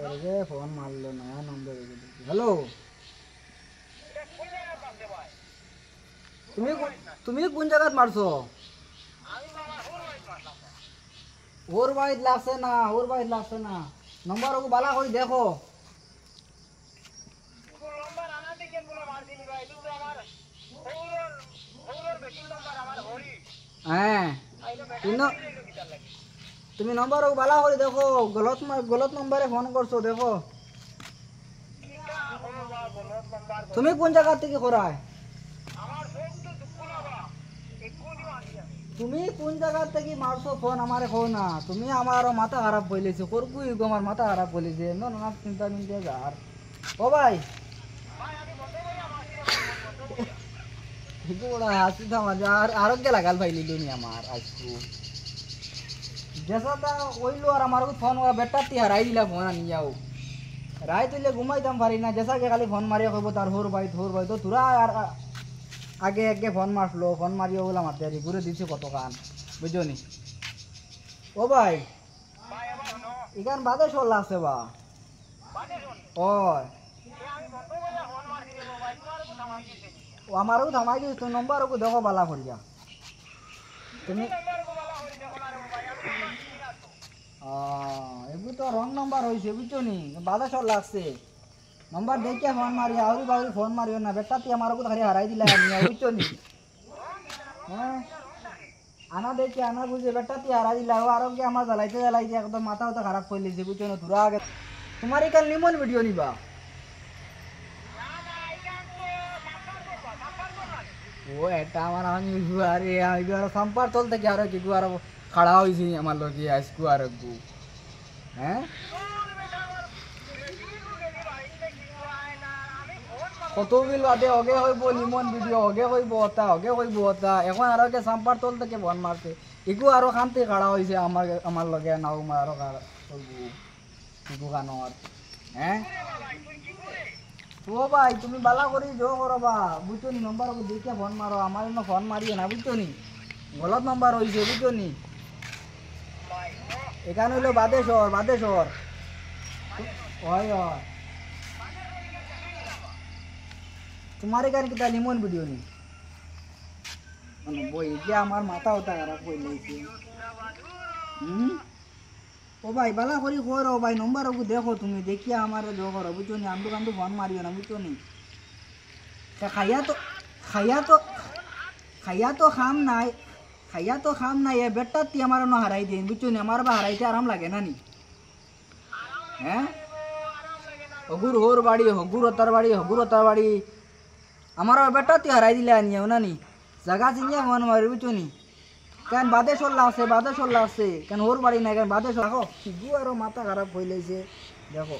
আরে ফোন মারলো না নম্বর হ্যালো তুমি তুমি কোন জায়গায় মারছো ওর বাইত লাগছে না ওর বাইত লাগছে না নম্বর ওকে বালা করে দেখো হ্যাঁ তুমি নম্বর ওকে বালা করে দেখো গলত গলত নম্বরে ফোন করছো দেখো তুমি কোন জায়গা থেকে করায় তুমি কোন জায়গা থেকে মারছো ফোন আমারে কো না তুমি আমার মাথা খারাপ বলেছো করবি আমার মাথা খারাপ বলেছে না চিন্তা নিতে যার ও ভাই হাসি থামার আরোগ্য লাগাল ভাই লিলুনি আমার আজকু যেসাটা ওইলো আর আমার ফোন বেটা তি হারাই দিলা ফোন আনি যাও রায় তুইলে ঘুমাইতাম পারি না যেসাকে খালি ফোন মারিয়া কইব তার হোর ভাই তো তোরা আর আগে আগে ফোন মারলো ফোন মারিও বলে মারতে আর ঘুরে দিচ্ছে কত কান বুঝছো নি ও ভাই এখান বাদে চল আছে বা ও আমারও থামাই দিস তোর নম্বর ওকে দেখো বালা করিয়া তুমি এগুলো তো রং নম্বর হয়েছে বুঝছো নি বাদে চল লাগছে নম্বর দেখিয়া ফোন মারিয়া আউরি বাউরি ফোন মারিও না বেটা তুই আমার খালি হারাই দিলা বুঝছো নি হ্যাঁ আনা দেখি আনা বুঝে বেটা তুই হারাই দিলা ও আরোগ্য আমার জ্বালাইতে একদম মাথা হতো খারাপ করে লিছে বুঝছো না তোরা আগে তোমার এখানে নিমন ভিডিও নিবা ও এটা আমার আমি আরে আমি সম্পার তল থেকে আরো কি আর খাড়া হয়েছি আমার লোকে আজকু আর হ্যাঁ কত বিল বাদে অগে হইব নিমন ভিডিও অগে হইব ওটা এখন আর কে সম্পার তল থেকে বন মারছে ইগু আরো খানতে খাড়া হয়েছে আমার লগে নাও আরো ইগু কানর হ্যাঁ ও ভাই তুমি বালা করি জো করো বা বুঝছো নি নম্বর দেখে ফোন মারো আমার ফোন মারিও না বুঝছো নি গলত নম্বর হয়েছে বুঝছো নি এখানে হইলো বাদেশ্বর হয় তোমার এখানে কিতা লিমন ভিডিও নি বই যে আমার মাথা ওটা খারাপ হয়ে লেগেছে ও ভাই বালা করি করো ভাই নম্বর ওকে দেখো তুমি দেখিয়া আমার জো করো বুঝছো নি আমদু কান্দু ফোন মারিও না বুঝছো নি খাইয়া তো খাম নাই এ বেটা তুই আমার ন হারাই দিন বুঝছো নি আমার বা হারাইতে আরাম লাগে না নি হ্যাঁ হগুর হোর বাড়ি হগুর ওতার বাড়ি আমার বেটা তুই হারাই দিলে আনিও না নি জায়গা চিনিয়া ফোন মারি বুঝছো নি কেন বাদে চললা আছে কেন ওর বাড়ি নাই কেন বাদে চল দেখো আরো মাথা খারাপ হয়ে লেগেছে দেখো